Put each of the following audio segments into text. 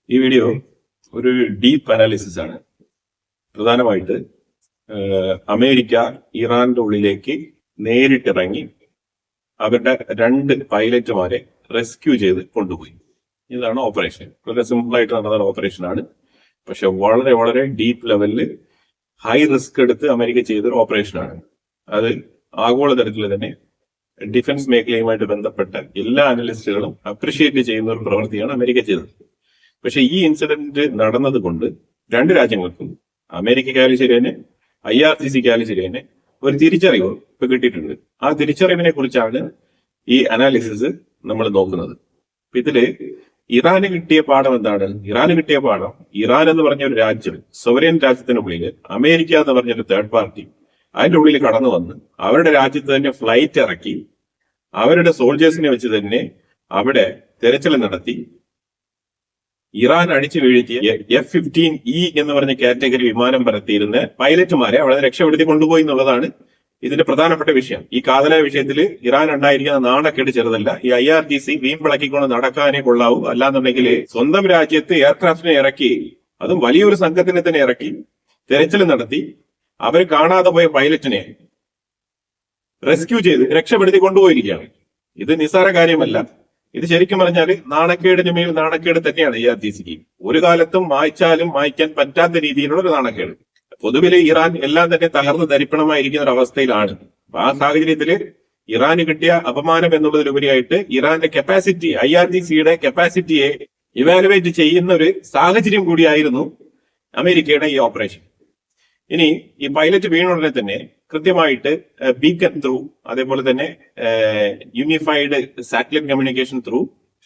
ഈ വീഡിയോ ഒരു deep analysis ആണ്. പ്രധാനമായിട്ട് അമേരിക്ക ഇറാന്റെ ഉള്ളിലേക്ക് നേരിട്ടിറങ്ങി അവരുടെ 2 പൈലറ്റുമാരെ റെസ്ക്യൂ ചെയ്ത് കൊണ്ടുപോയി. ഇതാണ് ഓപ്പറേഷൻ. വളരെ സിമ്പിൾ ആയിട്ട് നടന്ന ഓപ്പറേഷൻ ആണ്. പക്ഷെ വളരെ വളരെ ഡീപ്പ് ലെവലിൽ ഹൈ റിസ്ക് എടുത്ത് അമേരിക്ക ചെയ്തൊരു ഓപ്പറേഷൻ ആണ്. അത് ആഗോളതലത്തിൽ തന്നെ ഡിഫൻസ് മേഖലയുമായിട്ട് ബന്ധപ്പെട്ട എല്ലാ അനലിസ്റ്റുകളും അപ്രിഷിയേറ്റ് ചെയ്യുന്ന ഒരു പ്രവൃത്തിയാണ് അമേരിക്ക ചെയ്തത്. പക്ഷെ ഈ ഇൻസിഡന്റ് നടന്നത് കൊണ്ട് 2 രാജ്യങ്ങൾക്കും, അമേരിക്കയ്ക്കായാലും ശരി തന്നെ IRGCക്കായാലും ശരി തന്നെ, ഒരു തിരിച്ചറിവ് ഇപ്പൊ കിട്ടിയിട്ടുണ്ട്. ആ തിരിച്ചറിവിനെ കുറിച്ചാണ് ഈ അനാലിസിസ് നമ്മൾ നോക്കുന്നത്. ഇതില് ഇറാന് കിട്ടിയ പാഠം എന്താണ്? ഇറാന് കിട്ടിയ പാഠം, ഇറാൻ എന്ന് പറഞ്ഞ ഒരു രാജ്യം, സോവറിയൻ രാജ്യത്തിനുള്ളിൽ അമേരിക്ക എന്ന് പറഞ്ഞൊരു തേർഡ് പാർട്ടി അതിന്റെ ഉള്ളിൽ കടന്നു വന്ന് അവരുടെ രാജ്യത്ത് തന്നെ ഫ്ലൈറ്റ് ഇറക്കി അവരുടെ സോൾജേഴ്സിനെ വെച്ച് തന്നെ അവിടെ തെരച്ചിൽ നടത്തി ഇറാൻ അടിച്ചു വീഴ്ത്തിയ F-15E എന്ന് പറഞ്ഞ കാറ്റഗറി വിമാനം പറത്തിയിരുന്ന പൈലറ്റുമാരെ അവിടെ രക്ഷപ്പെടുത്തി കൊണ്ടുപോയി എന്നുള്ളതാണ് ഇതിന്റെ പ്രധാനപ്പെട്ട വിഷയം. ഈ കാതലായ വിഷയത്തിൽ ഇറാൻ ഉണ്ടായിരിക്കുന്ന നാണക്കേട് ചെറുതല്ല. ഈ IRGC വീമ്പിളക്കിക്കൊണ്ട് നടക്കാനേ കൊള്ളാവൂ. അല്ലാന്നുണ്ടെങ്കിൽ സ്വന്തം രാജ്യത്ത് എയർക്രാഫ്റ്റിനെ ഇറക്കി, അതും വലിയൊരു സംഘത്തിനെ തന്നെ ഇറക്കി തെരച്ചിൽ നടത്തി അവർ കാണാതെ പോയ പൈലറ്റിനെ റെസ്ക്യൂ ചെയ്ത് രക്ഷപ്പെടുത്തി കൊണ്ടുപോയിരിക്കുകയാണ്. ഇത് നിസ്സാര കാര്യമല്ല. ഇത് ശരിക്കും പറഞ്ഞാൽ നാണക്കേടിന് മേൽ നാണക്കേട് തന്നെയാണ് IRGCക്ക്. ഒരു കാലത്തും മായ്ച്ചാലും മായ്ക്കാൻ പറ്റാത്ത രീതിയിലുള്ള ഒരു നാണക്കേട്. പൊതുവിലെ ഇറാൻ എല്ലാം തന്നെ തകർന്ന് തരിപ്പണമായിരിക്കുന്ന ഒരു അവസ്ഥയിലാണ്. ആ സാഹചര്യത്തില് ഇറാന് കിട്ടിയ അപമാനം എന്നുള്ളതിലുപരിയായിട്ട് ഇറാന്റെ കപ്പാസിറ്റി, IRGCയുടെ കപ്പാസിറ്റിയെ ഇവാലുവേറ്റ് ചെയ്യുന്ന ഒരു സാഹചര്യം കൂടിയായിരുന്നു അമേരിക്കയുടെ ഈ ഓപ്പറേഷൻ. ഇനി ഈ പൈലറ്റ് വീണ ഉടനെ തന്നെ കൃത്യമായിട്ട് ബീക്കൺ ത്രൂ, അതേപോലെ തന്നെ യൂണിഫൈഡ് സാറ്റലൈറ്റ് കമ്മ്യൂണിക്കേഷൻ ത്രൂ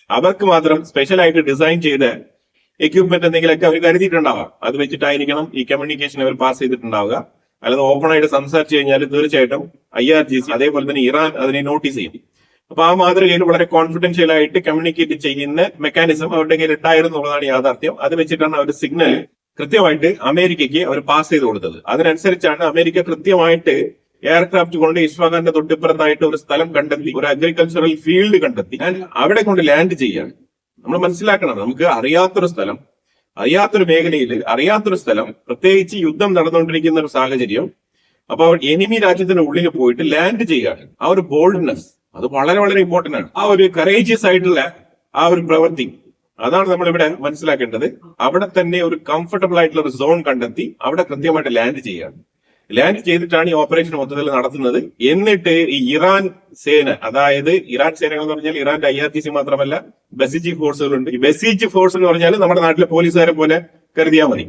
അവർക്ക് മാത്രം സ്പെഷ്യൽ ആയിട്ട് ഡിസൈൻ ചെയ്ത എക്യുപ്മെന്റ് എന്തെങ്കിലുമൊക്കെ അവർ കരുതിയിട്ടുണ്ടാവാം. അത് വെച്ചിട്ടായിരിക്കണം ഈ കമ്മ്യൂണിക്കേഷൻ അവർ പാസ് ചെയ്തിട്ടുണ്ടാവുക. അല്ലാതെ ഓപ്പൺ ആയിട്ട് സംസാരിച്ചു കഴിഞ്ഞാൽ തീർച്ചയായിട്ടും IRGC അതേപോലെ തന്നെ ഇറാൻ അതിനെ നോട്ടീസ് ചെയ്യും. അപ്പൊ ആ മാതൃകയിൽ വളരെ കോൺഫിഡൻഷ്യൽ ആയിട്ട് കമ്മ്യൂണിക്കേറ്റ് ചെയ്യുന്ന മെക്കാനിസം അവരുടെ കയ്യിൽ ഉണ്ടായിരുന്നു എന്നുള്ളതാണ് യാഥാർത്ഥ്യം. അത് വെച്ചിട്ടാണ് അവർ സിഗ്നൽ കൃത്യമായിട്ട് അമേരിക്കയ്ക്ക് അവർ പാസ് ചെയ്ത് കൊടുത്തത്. അതിനനുസരിച്ചാണ് അമേരിക്ക കൃത്യമായിട്ട് എയർക്രാഫ്റ്റ് കൊണ്ട് ഇസ്ഫഹാന്റെ തൊട്ടിപ്പുറത്തായിട്ട് ഒരു സ്ഥലം കണ്ടെത്തി, ഒരു അഗ്രികൾച്ചറൽ ഫീൽഡ് കണ്ടെത്തി അവിടെ കൊണ്ട് ലാൻഡ് ചെയ്യാണ്. നമ്മൾ മനസ്സിലാക്കണം, നമുക്ക് അറിയാത്തൊരു സ്ഥലം, അറിയാത്തൊരു മേഖലയിൽ അറിയാത്തൊരു സ്ഥലം, പ്രത്യേകിച്ച് യുദ്ധം നടന്നുകൊണ്ടിരിക്കുന്ന ഒരു സാഹചര്യം, അപ്പോൾ എനിമി രാജ്യത്തിന്റെ ഉള്ളിൽ പോയിട്ട് ലാൻഡ് ചെയ്യാണ്. ആ ഒരു ബോൾഡ്നെസ് അത് വളരെ വളരെ ഇമ്പോർട്ടന്റ് ആണ്. ആ ഒരു കറേജിയസ് ആയിട്ടുള്ള ആ ഒരു പ്രവൃത്തി, അതാണ് നമ്മളിവിടെ മനസ്സിലാക്കേണ്ടത്. അവിടെ തന്നെ ഒരു കംഫർട്ടബിൾ ആയിട്ടുള്ള ഒരു സോൺ കണ്ടെത്തി അവിടെ കൃത്യമായിട്ട് ലാൻഡ് ചെയ്യാണ്. ലാൻഡ് ചെയ്തിട്ടാണ് ഈ ഓപ്പറേഷൻ മൊത്തത്തിൽ നടത്തുന്നത്. എന്നിട്ട് ഈ ഇറാൻ സേന, അതായത് ഇറാൻ സേനകൾ എന്ന് പറഞ്ഞാൽ ഇറാന്റെ IRGC മാത്രമല്ല, ബസീജി ഫോഴ്സുകളുണ്ട്. ഈ ബസീജ് ഫോഴ്സ് എന്ന് പറഞ്ഞാൽ നമ്മുടെ നാട്ടിലെ പോലീസുകാരെ പോലെ കരുതിയാൽ മതി.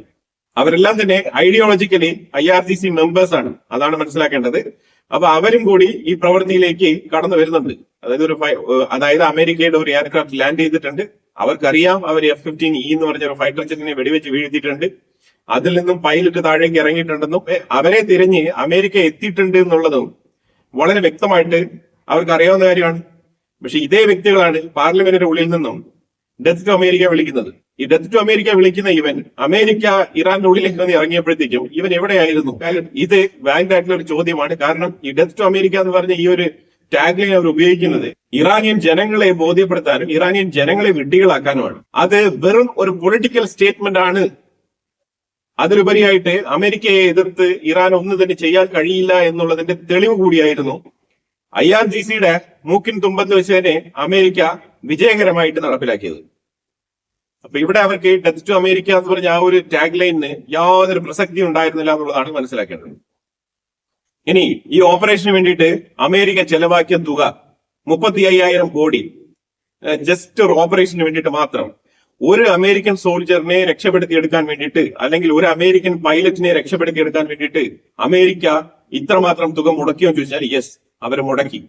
അവരെല്ലാം തന്നെ ഐഡിയോളജിക്കലി IRGC മെമ്പേഴ്സ് ആണ്. അതാണ് മനസ്സിലാക്കേണ്ടത്. അപ്പൊ അവരും കൂടി ഈ പ്രവൃത്തിയിലേക്ക് കടന്നു വരുന്നുണ്ട്. അതായത് അമേരിക്കയുടെ ഒരു എയർക്രാഫ്റ്റ് ലാൻഡ് ചെയ്തിട്ടുണ്ട്. അവർക്കറിയാം അവർ F-15E എന്ന് പറഞ്ഞ ഒരു ഫൈറ്റർ ജെറ്റിനെ വെടിവെച്ച് വീഴ്ത്തിയിട്ടുണ്ട്. അതിൽ നിന്നും പൈലറ്റ് താഴേക്ക് ഇറങ്ങിയിട്ടുണ്ടെന്നും അവരെ തിരഞ്ഞ് അമേരിക്ക എത്തിയിട്ടുണ്ട് എന്നുള്ളതും വളരെ വ്യക്തമായിട്ട് അവർക്ക് അറിയാവുന്ന കാര്യമാണ്. പക്ഷെ ഇതേ വ്യക്തികളാണ് പാർലമെന്റിന്റെ ഉള്ളിൽ നിന്നും ഡെത്ത് ടു അമേരിക്ക വിളിക്കുന്നത്. ഈ ഡെത്ത് ടു അമേരിക്ക വിളിക്കുന്ന ഇവൻ അമേരിക്ക ഇറാന്റെ ഉള്ളിലേക്ക് വന്ന് ഇറങ്ങിയപ്പോഴത്തേക്കും ഇവൻ എവിടെയായിരുന്നു? ഇത് വാലിഡ് ആയിട്ടുള്ള ഒരു ചോദ്യമാണ്. കാരണം ഈ ഡെത്ത് ടു അമേരിക്ക എന്ന് പറഞ്ഞ ഈ ഒരു ടാഗ് ലൈൻ അവർ ഉപയോഗിക്കുന്നത് ഇറാനിയൻ ജനങ്ങളെ ബോധ്യപ്പെടുത്താനും ഇറാനിയൻ ജനങ്ങളെ വിഡ്ഢികളാക്കാനുമാണ്. അത് വെറും ഒരു പൊളിറ്റിക്കൽ സ്റ്റേറ്റ്മെന്റ് ആണ്. അതിലുപരിയായിട്ട് അമേരിക്കയെ എതിർത്ത് ഇറാൻ ഒന്നും തന്നെ ചെയ്യാൻ കഴിയില്ല എന്നുള്ളതിന്റെ തെളിവ് കൂടിയായിരുന്നു IRGCയുടെ മൂക്കിൻ തുമ്പത്ത് വെച്ച് തന്നെ അമേരിക്ക വിജയകരമായിട്ട് നടപ്പിലാക്കിയത്. അപ്പൊ ഇവിടെ അവർക്ക് ഡെത്ത് ടു അമേരിക്ക എന്ന് പറഞ്ഞ ആ ഒരു ടാഗ് ലൈനിന് യാതൊരു പ്രസക്തി ഉണ്ടായിരുന്നില്ല എന്നുള്ളതാണ് മനസ്സിലാക്കേണ്ടത്. ഇനി ഈ ഓപ്പറേഷന് വേണ്ടിയിട്ട് അമേരിക്ക ചെലവാക്കിയ തുക 35,000 കോടി ജസ്റ്റ് ഒരു ഓപ്പറേഷന് വേണ്ടിയിട്ട് മാത്രം. ഒരു അമേരിക്കൻ സോൾജറിനെ രക്ഷപ്പെടുത്തിയെടുക്കാൻ വേണ്ടിയിട്ട്, അല്ലെങ്കിൽ ഒരു അമേരിക്കൻ പൈലറ്റിനെ രക്ഷപ്പെടുത്തിയെടുക്കാൻ വേണ്ടിയിട്ട് അമേരിക്ക ഇത്രമാത്രം തുക മുടക്കിയോ ചോദിച്ചാൽ യെസ്, അവർ മുടക്കി.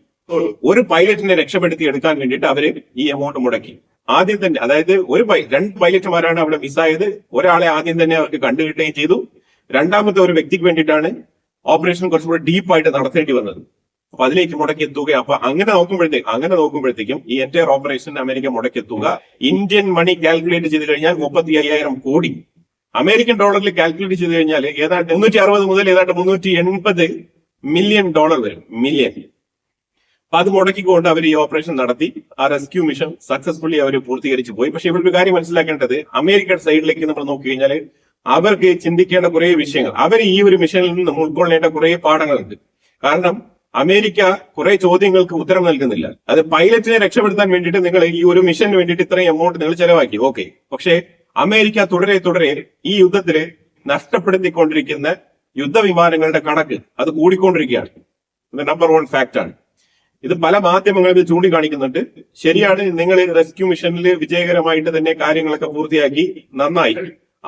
ഒരു പൈലറ്റിനെ രക്ഷപ്പെടുത്തിയെടുക്കാൻ വേണ്ടിയിട്ട് അവര് ഈ എമൗണ്ട് മുടക്കി. ആദ്യം തന്നെ, അതായത് 2 പൈലറ്റുമാരാണ് അവിടെ മിസ്സായത്. ഒരാളെ ആദ്യം തന്നെ അവർക്ക് കണ്ടുകിട്ടുകയും ചെയ്തു. രണ്ടാമത്തെ ഒരു വ്യക്തിക്ക് വേണ്ടിയിട്ടാണ് ഓപ്പറേഷൻ കുറച്ചുകൂടി ഡീപ്പായിട്ട് നടത്തേണ്ടി വന്നത്. അപ്പൊ അതിലേക്ക് മുടക്കിയ തുക, അപ്പൊ അങ്ങനെ നോക്കുമ്പോഴത്തേക്കും ഈ എൻറ്റയർ ഓപ്പറേഷൻ അമേരിക്ക മുടക്കിയ തുക ഇന്ത്യൻ മണി കാൽക്കുലേറ്റ് ചെയ്ത് കഴിഞ്ഞാൽ 35,000 കോടി. അമേരിക്കൻ ഡോളറിൽ കാൽക്കുലേറ്റ് ചെയ്ത് കഴിഞ്ഞാൽ ഏതാണ്ട് 360 മുതൽ ഏതാണ്ട് $380 മില്യൺ വരും. മില്യൺ. അപ്പൊ അത് മുടക്കിക്കൊണ്ട് അവർ ഈ ഓപ്പറേഷൻ നടത്തി. ആ റെസ്ക്യൂ മിഷൻ സക്സസ്ഫുള്ളി അവർ പൂർത്തീകരിച്ചു പോയി. പക്ഷെ ഇവിടെ ഒരു കാര്യം മനസ്സിലാക്കേണ്ടത്, അമേരിക്കൻ സൈഡിലേക്ക് നമ്മൾ നോക്കിക്കഴിഞ്ഞാൽ അവർക്ക് ചിന്തിക്കേണ്ട കുറെ വിഷയങ്ങൾ, അവർ ഈ ഒരു മിഷനിൽ നിന്ന് ഉൾക്കൊള്ളേണ്ട കുറെ പാഠങ്ങളുണ്ട്. കാരണം അമേരിക്ക കുറെ ചോദ്യങ്ങൾക്ക് ഉത്തരം നൽകുന്നില്ല. അത് പൈലറ്റിനെ രക്ഷപ്പെടുത്താൻ വേണ്ടിയിട്ട് നിങ്ങൾ ഈ ഒരു മിഷന് വേണ്ടിയിട്ട് ഇത്രയും എമൗണ്ട് നിങ്ങൾ ചെലവാക്കി, ഓക്കെ. പക്ഷേ അമേരിക്ക തുടരെ ഈ യുദ്ധത്തില് നഷ്ടപ്പെടുത്തിക്കൊണ്ടിരിക്കുന്ന യുദ്ധവിമാനങ്ങളുടെ കണക്ക് അത് കൂടിക്കൊണ്ടിരിക്കുകയാണ്. ഇത് നമ്പർ 1 ഫാക്ട് ആണ്. ഇത് പല മാധ്യമങ്ങളും ചൂണ്ടിക്കാണിക്കുന്നുണ്ട്. ശരിയാണ്, നിങ്ങൾ റെസ്ക്യൂ മിഷനിൽ വിജയകരമായിട്ട് തന്നെ കാര്യങ്ങളൊക്കെ പൂർത്തിയാക്കി, നന്നായി,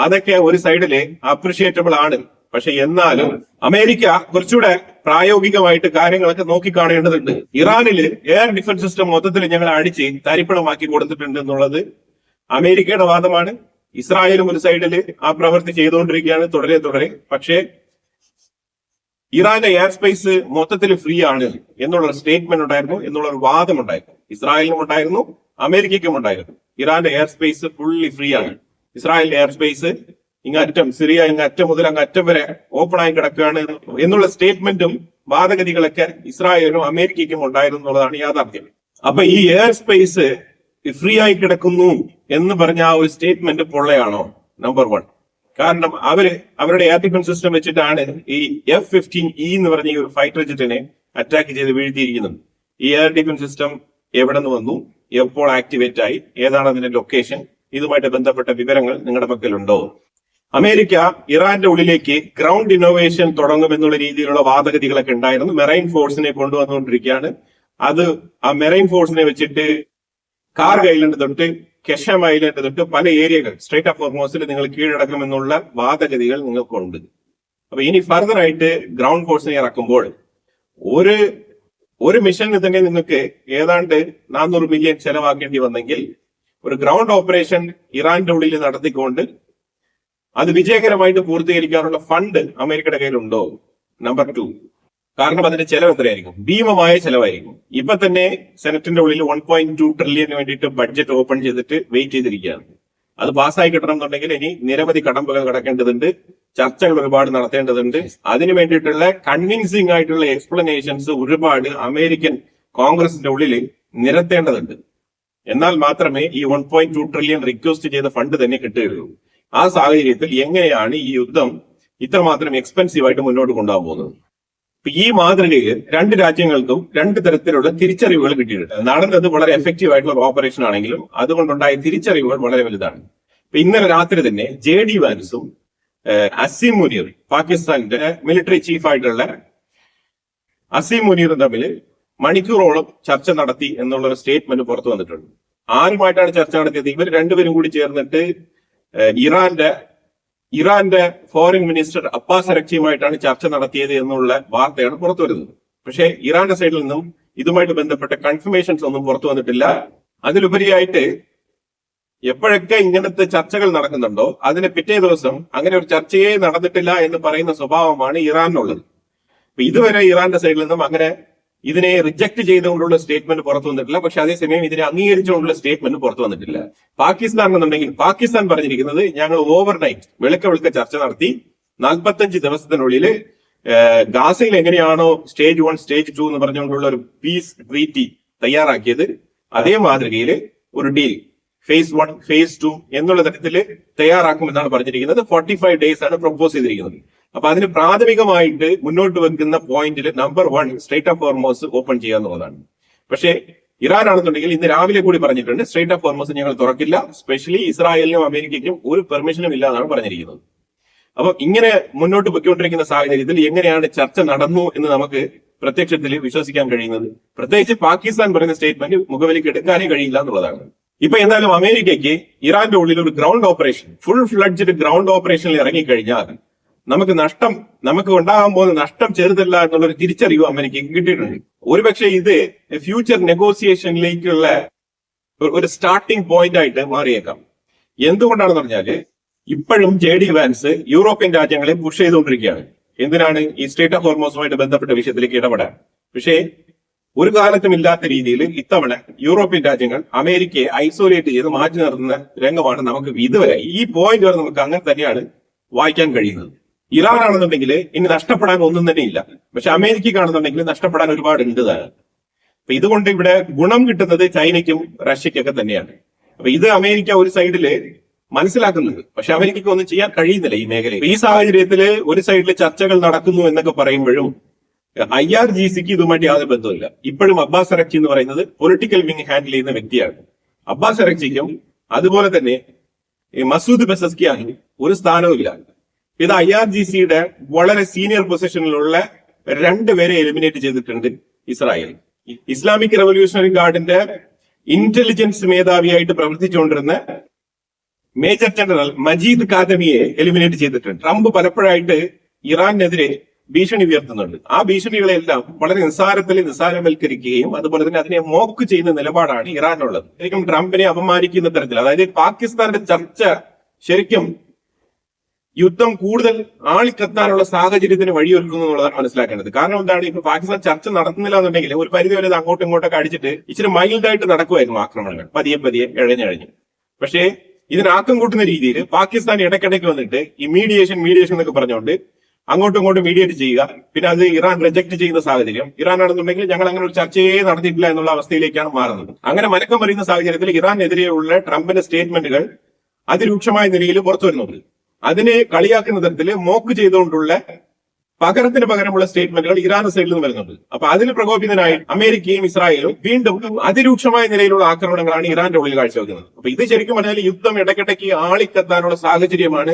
അതൊക്കെ ഒരു സൈഡില് അപ്രിഷിയേറ്റബിൾ ആണ്. പക്ഷെ എന്നാലും അമേരിക്ക കുറച്ചുകൂടെ പ്രായോഗികമായിട്ട് കാര്യങ്ങളൊക്കെ നോക്കിക്കാണേണ്ടതുണ്ട്. ഇറാനില് എയർ ഡിഫൻസ് സിസ്റ്റം മൊത്തത്തിൽ ഞങ്ങൾ അടിച്ച് തരിപ്പണമാക്കി കൊടുത്തിട്ടുണ്ട് എന്നുള്ളത് അമേരിക്കയുടെ വാദമാണ്. ഇസ്രായേലും ഒരു സൈഡില് ആ പ്രവൃത്തി ചെയ്തുകൊണ്ടിരിക്കുകയാണ് തുടരെ. പക്ഷേ ഇറാന്റെ എയർ സ്പേസ് മൊത്തത്തിൽ ഫ്രീ ആണ് എന്നുള്ള സ്റ്റേറ്റ്മെന്റ് ഉണ്ടായിരുന്നു, എന്നുള്ള ഒരു വാദം ഉണ്ടായിരുന്നു. ഇസ്രായേലിനും ഉണ്ടായിരുന്നു, അമേരിക്കയ്ക്കും ഉണ്ടായിരുന്നു. ഇറാന്റെ എയർ സ്പേസ് ഫുള്ളി ഫ്രീ ആണ്. ഇസ്രായേലിന്റെ എയർ സ്പേസ് ഇങ്ങറ്റം, സിറിയ ഇങ്ങറ്റം മുതൽ അങ്ങറ്റം വരെ ഓപ്പൺ ആയി കിടക്കുകയാണ് എന്നുള്ള സ്റ്റേറ്റ്മെന്റും വാദഗതികളൊക്കെ ഇസ്രായേലിനും അമേരിക്കയ്ക്കും ഉണ്ടായിരുന്നു എന്നുള്ളതാണ് യാഥാർത്ഥ്യം. അപ്പൊ ഈ എയർ സ്പേസ് ഫ്രീ ആയി കിടക്കുന്നു എന്ന് പറഞ്ഞ ആ ഒരു സ്റ്റേറ്റ്മെന്റ് പൊള്ളയാണോ? നമ്പർ 1. കാരണം അവരുടെ എയർ ഡിഫൻസ് സിസ്റ്റം വെച്ചിട്ടാണ് ഈ F-15E എന്ന് പറഞ്ഞ ഈ ഒരു ഫൈറ്റർ ജെറ്റിനെ അറ്റാക്ക് ചെയ്ത് വീഴ്ത്തിയിരിക്കുന്നത്. ഈ എയർ ഡിഫൻസ് സിസ്റ്റം എവിടെ നിന്ന് വന്നു, എപ്പോൾ ആക്ടിവേറ്റ് ആയി, ഏതാണ് അതിന്റെ ലൊക്കേഷൻ, ഇതുമായിട്ട് ബന്ധപ്പെട്ട വിവരങ്ങൾ നിങ്ങളുടെ പക്കലുണ്ടോ? അമേരിക്ക ഇറാന്റെ ഉള്ളിലേക്ക് ഗ്രൗണ്ട് ഇന്നോവേഷൻ തുടങ്ങുമെന്നുള്ള രീതിയിലുള്ള വാദഗതികളൊക്കെ ഉണ്ടായിരുന്നു. മെറൈൻ ഫോഴ്സിനെ കൊണ്ടുവന്നുകൊണ്ടിരിക്കുകയാണ്. അത് ആ മെറൈൻ ഫോഴ്സിനെ വെച്ചിട്ട് കാർഗ് ഐലൻഡ് തൊട്ട് കെഷം ഐലൻഡ് തൊട്ട് പല ഏരിയകൾ സ്ട്രേറ്റ് ഓഫ് ഹോർമോസിൽ നിങ്ങൾ കീഴടക്കുമെന്നുള്ള വാദഗതികൾ നിങ്ങൾക്കുണ്ട്. അപ്പൊ ഇനി ഫർദർ ആയിട്ട് ഗ്രൗണ്ട് ഫോഴ്സിനെ ഇറക്കുമ്പോൾ ഒരു മിഷന് തന്നെ നിങ്ങൾക്ക് ഏതാണ്ട് 400 മില്യൺ ചെലവാക്കേണ്ടി വന്നെങ്കിൽ ഒരു ഗ്രൗണ്ട് ഓപ്പറേഷൻ ഇറാന്റെ ഉള്ളിൽ നടത്തിക്കൊണ്ട് അത് വിജയകരമായിട്ട് പൂർത്തീകരിക്കാനുള്ള ഫണ്ട് അമേരിക്കയുടെ കയ്യിലുണ്ടോ? നമ്പർ 2. കാരണം അതിന്റെ ചെലവ് എത്രയായിരിക്കും? ഭീമമായ ചെലവായിരിക്കും. ഇപ്പൊ തന്നെ സെനറ്റിന്റെ ഉള്ളിൽ 1.2 ട്രില്യന് വേണ്ടിയിട്ട് ബഡ്ജറ്റ് ഓപ്പൺ ചെയ്തിട്ട് വെയിറ്റ് ചെയ്തിരിക്കുകയാണ്. അത് പാസ്സായി കിട്ടണം എന്നുണ്ടെങ്കിൽ ഇനി നിരവധി കടമ്പകൾ കടക്കേണ്ടതുണ്ട്, ചർച്ചകൾ ഒരുപാട് നടത്തേണ്ടതുണ്ട്. അതിനു വേണ്ടിയിട്ടുള്ള കൺവിൻസിംഗ് ആയിട്ടുള്ള എക്സ്പ്ലനേഷൻസ് ഒരുപാട് അമേരിക്കൻ കോൺഗ്രസിന്റെ ഉള്ളിൽ നിരത്തേണ്ടതുണ്ട്. എന്നാൽ മാത്രമേ ഈ 1.2 ട്രില്യൺ റിക്വസ്റ്റ് ചെയ്ത ഫണ്ട് തന്നെ കിട്ടുകയുള്ളൂ. ആ സാഹചര്യത്തിൽ എങ്ങനെയാണ് ഈ യുദ്ധം ഇത്രമാത്രം എക്സ്പെൻസീവ് ആയിട്ട് മുന്നോട്ട് കൊണ്ടുപോകാൻ പോകുന്നത്? ഈ മാതൃകയിൽ 2 രാജ്യങ്ങൾക്കും 2 തരത്തിലുള്ള തിരിച്ചറിവുകൾ കിട്ടിയിട്ടുണ്ട്. നടന്നത് വളരെ എഫക്റ്റീവ് ആയിട്ടുള്ള ഓപ്പറേഷൻ ആണെങ്കിലും അതുകൊണ്ടുണ്ടായ തിരിച്ചറിവുകൾ വളരെ വലുതാണ്. ഇന്നലെ രാത്രി തന്നെ JD വാൻസും അസീം മുനീർ, പാകിസ്ഥാന്റെ മിലിറ്ററി ചീഫ് ആയിട്ടുള്ള അസീം മുനീറും തമ്മിൽ മണിക്കൂറോളം ചർച്ച നടത്തി എന്നുള്ള ഒരു സ്റ്റേറ്റ്മെന്റ് പുറത്തു വന്നിട്ടുണ്ട്. ആരുമായിട്ടാണ് ചർച്ച നടത്തിയത്? ഇവർ രണ്ടുപേരും കൂടി ചേർന്നിട്ട് ഇറാന്റെ ഫോറിൻ മിനിസ്റ്റർ അബ്ബാസ് അരക്ചിയുമായിട്ടാണ് ചർച്ച നടത്തിയത് എന്നുള്ള വാർത്തയാണ് പുറത്തു വരുന്നത്. പക്ഷേ ഇറാന്റെ സൈഡിൽ നിന്നും ഇതുമായിട്ട് ബന്ധപ്പെട്ട കൺഫർമേഷൻസ് ഒന്നും പുറത്തു വന്നിട്ടില്ല. അതിലുപരിയായിട്ട് എപ്പോഴൊക്കെ ഇങ്ങനത്തെ ചർച്ചകൾ നടക്കുന്നുണ്ടോ അതിന് പിറ്റേ ദിവസം അങ്ങനെ ഒരു ചർച്ചയെ നടന്നിട്ടില്ല എന്ന് പറയുന്ന സ്വഭാവമാണ് ഇറാനുള്ളത്. അപ്പൊ ഇതുവരെ ഇറാന്റെ സൈഡിൽ നിന്നും അങ്ങനെ ഇതിനെ റിജക്ട് ചെയ്തുകൊണ്ടുള്ള സ്റ്റേറ്റ്മെന്റ് പുറത്തു വന്നിട്ടില്ല. പക്ഷെ അതേസമയം ഇതിനെ അംഗീകരിച്ചുകൊണ്ടുള്ള സ്റ്റേറ്റ്മെന്റ് പുറത്തു വന്നിട്ടില്ല. പാകിസ്ഥാൻ എന്നുണ്ടെങ്കിൽ പാകിസ്ഥാൻ പറഞ്ഞിരിക്കുന്നത് ഞങ്ങൾ ഓവർനൈറ്റ് വെളുക്ക ചർച്ച നടത്തി 45 ദിവസത്തിനുള്ളിൽ ഗാസയിൽ എങ്ങനെയാണോ സ്റ്റേജ് 1 സ്റ്റേജ് 2 എന്ന് പറഞ്ഞുകൊണ്ടുള്ള ഒരു പീസ് ട്രീറ്റി തയ്യാറാക്കിയത് അതേ മാതൃകയിൽ ഒരു ഡീൽ ഫേസ് 1 ഫേസ് 2 എന്നുള്ള തരത്തിൽ തയ്യാറാക്കുമെന്നാണ് പറഞ്ഞിരിക്കുന്നത്. 45 ഡേയ്സ് ആണ് പ്രൊപ്പോസ് ചെയ്തിരിക്കുന്നത്. അപ്പൊ അതിന് പ്രാഥമികമായിട്ട് മുന്നോട്ട് വെക്കുന്ന പോയിന്റിൽ number 1 straight of Hormuz open ചെയ്യുക എന്നുള്ളതാണ്. പക്ഷേ ഇറാൻ ആണെന്നുണ്ടെങ്കിൽ ഇന്ന് രാവിലെ കൂടി പറഞ്ഞിട്ടുണ്ട് സ്ട്രേറ്റ് ഓഫ് ഹോർമോസ് ഞങ്ങൾ തുറക്കില്ല, സ്പെഷ്യലി ഇസ്രായേലിനും അമേരിക്കയ്ക്കും ഒരു പെർമിഷനും ഇല്ല എന്നാണ് പറഞ്ഞിരിക്കുന്നത്. അപ്പൊ ഇങ്ങനെ മുന്നോട്ട് പൊയ്ക്കൊണ്ടിരിക്കുന്ന സാഹചര്യത്തിൽ എങ്ങനെയാണ് ചർച്ച നടന്നു എന്ന് നമുക്ക് പ്രത്യക്ഷത്തിൽ വിശ്വസിക്കാൻ കഴിയുന്നത്? പ്രത്യേകിച്ച് പാകിസ്ഥാൻ പറയുന്ന സ്റ്റേറ്റ്മെന്റ് മുഖവിലേക്ക് എടുക്കാനേ കഴിയില്ല എന്നുള്ളതാണ്. ഇപ്പൊ എന്തായാലും അമേരിക്കയ്ക്ക് ഇറാന്റെ ഉള്ളിൽ ഒരു ground operation, full fledged ground ഓപ്പറേഷനിൽ ഇറങ്ങിക്കഴിഞ്ഞാൽ നമുക്ക് ഉണ്ടാകാൻ പോകുന്ന നഷ്ടം ചെറുതല്ല എന്നുള്ളൊരു തിരിച്ചറിവ് അമേരിക്കയ്ക്ക് കിട്ടിയിട്ടുണ്ട്. ഒരുപക്ഷെ ഇത് ഫ്യൂച്ചർ നെഗോസിയേഷനിലേക്കുള്ള ഒരു സ്റ്റാർട്ടിംഗ് പോയിന്റ് ആയിട്ട് മാറിയേക്കാം. എന്തുകൊണ്ടാണെന്ന് പറഞ്ഞാല് ഇപ്പോഴും JD വാൻസ് യൂറോപ്യൻ രാജ്യങ്ങളെ പുഷ് ചെയ്തുകൊണ്ടിരിക്കുകയാണ്. എന്തിനാണ്? ഈ സ്ട്രേറ്റ് ഓഫ് ഹോർമോസുമായിട്ട് ബന്ധപ്പെട്ട വിഷയത്തിലേക്ക് ഇടപെടാൻ. പക്ഷേ ഒരു കാലത്തും ഇല്ലാത്ത രീതിയിൽ ഇത്തവണ യൂറോപ്യൻ രാജ്യങ്ങൾ അമേരിക്കയെ ഐസോലേറ്റ് ചെയ്ത് മാറ്റി നിർത്തുന്ന രംഗമാണ് നമുക്ക് ഇതുവരെ ഈ പോയിന്റ് വരെ നമുക്ക് അങ്ങനെ തന്നെയാണ് വായിക്കാൻ കഴിയുന്നത്. ഇറാൻ ആണെന്നുണ്ടെങ്കിൽ ഇനി നഷ്ടപ്പെടാൻ ഒന്നും തന്നെ ഇല്ല. പക്ഷെ അമേരിക്കക്കാണെന്നുണ്ടെങ്കിൽ നഷ്ടപ്പെടാൻ ഒരുപാട് ഉണ്ട് താനും. അപ്പൊ ഇതുകൊണ്ട് ഇവിടെ ഗുണം കിട്ടുന്നത് ചൈനയ്ക്കും റഷ്യക്കൊക്കെ തന്നെയാണ്. അപ്പൊ ഇത് അമേരിക്ക ഒരു സൈഡില് മനസ്സിലാക്കുന്നുണ്ട്, പക്ഷെ അമേരിക്കയ്ക്ക് ഒന്നും ചെയ്യാൻ കഴിയുന്നില്ല ഈ മേഖലയിൽ. ഈ സാഹചര്യത്തിൽ ഒരു സൈഡിൽ ചർച്ചകൾ നടക്കുന്നു എന്നൊക്കെ പറയുമ്പോഴും IRGCക്ക് ഇതുമായിട്ട് യാതൊരു ബന്ധമില്ല. ഇപ്പോഴും അബ്ബാസ് അറക്ചി എന്ന് പറയുന്നത് പൊളിറ്റിക്കൽ വിങ് ഹാൻഡിൽ ചെയ്യുന്ന വ്യക്തിയാണ്. അബ്ബാസ് അറക്ചിക്കും അതുപോലെ തന്നെ മസൂദ് പെസസ്കിയാനും ഒരു സ്ഥാനവുമില്ല. ഇത് IRGCയുടെ വളരെ സീനിയർ പൊസിഷനിലുള്ള 2 പേരെ എലിമിനേറ്റ് ചെയ്തിട്ടുണ്ട് ഇസ്രായേൽ. ഇസ്ലാമിക് റവല്യൂഷണറി ഗാർഡിന്റെ ഇന്റലിജൻസ് മേധാവിയായിട്ട് പ്രവർത്തിച്ചുകൊണ്ടിരുന്ന മേജർ ജനറൽ മജീദ് കാദമിയെ എലിമിനേറ്റ് ചെയ്തിട്ടുണ്ട്. ട്രംപ് പലപ്പോഴായിട്ട് ഇറാനെതിരെ ഭീഷണി ഉയർത്തുന്നുണ്ട്. ആ ഭീഷണികളെല്ലാം വളരെ നിസ്സാരവൽക്കരിക്കുകയും അതുപോലെ തന്നെ അതിനെ മോക്ക് ചെയ്യുന്ന നിലപാടാണ് ഇറാനുള്ളത്. ശരിക്കും ട്രംപിനെ അപമാനിക്കുന്ന തരത്തിൽ, അതായത് പാകിസ്ഥാന്റെ ചർച്ച ശരിക്കും യുദ്ധം കൂടുതൽ ആളിക്കത്താനുള്ള സാഹചര്യത്തിന് വഴിയൊരുക്കുന്നു എന്നുള്ളതാണ് മനസ്സിലാക്കേണ്ടത്. കാരണം എന്താണ്, ഇപ്പൊ പാകിസ്ഥാൻ ചർച്ച നടത്തുന്നില്ല എന്നുണ്ടെങ്കിൽ ഒരു പരിധി വരെ അങ്ങോട്ടും ഇങ്ങോട്ടൊക്കെ അടിച്ചിട്ട് ഇച്ചിരി മൈൽഡായിട്ട് നടക്കുമായിരുന്നു ആക്രമണങ്ങൾ, പതിയെ ഇഴഞ്ഞ്. പക്ഷേ ഇതിനാക്കം കൂട്ടുന്ന രീതിയിൽ പാകിസ്ഥാൻ ഇടയ്ക്കിടയ്ക്ക് വന്നിട്ട് ഈ മീഡിയേഷൻ എന്നൊക്കെ പറഞ്ഞുകൊണ്ട് അങ്ങോട്ടും ഇങ്ങോട്ടും മീഡിയേറ്റ് ചെയ്യുക, പിന്നെ അത് ഇറാൻ റിജക്ട് ചെയ്യുന്ന സാഹചര്യം. ഇറാൻ ആണെന്നുണ്ടെങ്കിൽ ഞങ്ങൾ അങ്ങനെ ഒരു ചർച്ചയെ നടത്തിയിട്ടില്ല എന്നുള്ള അവസ്ഥയിലേക്കാണ് മാറുന്നത്. അങ്ങനെ മലക്കം പറയുന്ന സാഹചര്യത്തിൽ ഇറാനെതിരെയുള്ള ട്രംപിന്റെ സ്റ്റേറ്റ്മെന്റുകൾ അതിരൂക്ഷമായ നിലയിൽ പുറത്തു വരുന്നുണ്ട്. അതിനെ കളിയാക്കുന്ന തരത്തിൽ മോക്ക് ചെയ്തുകൊണ്ടുള്ള പകരത്തിന് പകരമുള്ള സ്റ്റേറ്റ്മെന്റുകൾ ഇറാൻ സൈഡിൽ നിന്ന് വരുന്നുണ്ട്. അപ്പൊ അതിന് പ്രകോപിതനായി അമേരിക്കയും ഇസ്രായേലും വീണ്ടും അതിരൂക്ഷമായ നിലയിലുള്ള ആക്രമണങ്ങളാണ് ഇറാന്റെ ഉള്ളിൽ കാഴ്ചവെക്കുന്നത്. അപ്പൊ ഇത് ശരിക്കും പറഞ്ഞാൽ യുദ്ധം ഇടയ്ക്കിടയ്ക്ക് ആളിക്കെത്താനുള്ള സാഹചര്യമാണ്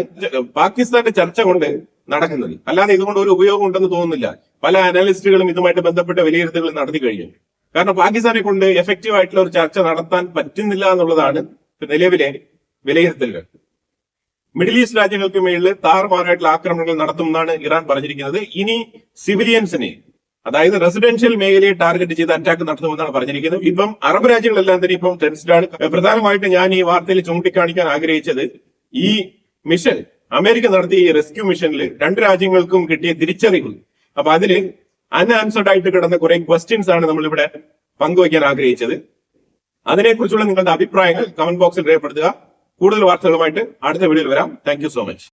പാകിസ്ഥാന്റെ ചർച്ച കൊണ്ട് നടക്കുന്നത്. അല്ലാതെ ഇതുകൊണ്ട് ഒരു ഉപയോഗം ഉണ്ടെന്ന് തോന്നുന്നില്ല. പല അനലിസ്റ്റുകളും ഇതുമായിട്ട് ബന്ധപ്പെട്ട വിലയിരുത്തലുകൾ നടത്തി കഴിഞ്ഞു. കാരണം പാകിസ്ഥാനെ കൊണ്ട് എഫക്റ്റീവ് ആയിട്ടുള്ള ഒരു ചർച്ച നടത്താൻ പറ്റുന്നില്ല എന്നുള്ളതാണ് നിലവിലെ വിലയിരുത്തലുകൾ. മിഡിൽ ഈസ്റ്റ് രാജ്യങ്ങൾക്ക് മേളിൽ താറുമാറായിട്ടുള്ള ആക്രമണങ്ങൾ നടത്തുമെന്നാണ് ഇറാൻ പറഞ്ഞിരിക്കുന്നത്. ഇനി സിവിലിയൻസിനെ, അതായത് റെസിഡൻഷ്യൽ മേഖലയെ ടാർഗറ്റ് ചെയ്ത് അറ്റാക്ക് നടത്തുമെന്നാണ് പറഞ്ഞിരിക്കുന്നത്. ഇപ്പം അറബ് രാജ്യങ്ങളെല്ലാം തന്നെ ഇപ്പം ടെൻസ്ഡാണ്. പ്രധാനമായിട്ട് ഞാൻ ഈ വാർത്തയിൽ ചൂണ്ടിക്കാണിക്കാൻ ആഗ്രഹിച്ചത് ഈ മിഷൻ, അമേരിക്ക നടത്തിയ ഈ റെസ്ക്യൂ മിഷനിൽ 2 രാജ്യങ്ങൾക്കും കിട്ടിയ തിരിച്ചറിവ്. അപ്പൊ അതില് അൺആൻസർഡ് ആയിട്ട് കിടന്ന കുറെ ക്വസ്റ്റ്യൻസ് ആണ് നമ്മളിവിടെ പങ്കുവയ്ക്കാൻ ആഗ്രഹിച്ചത്. അതിനെക്കുറിച്ചുള്ള നിങ്ങളുടെ അഭിപ്രായങ്ങൾ കമന്റ് ബോക്സിൽ രേഖപ്പെടുത്തുക. കൂടുതൽ വാർത്തകളുമായിട്ട് അടുത്ത വീഡിയോയിൽ വരാം. Thank you so much.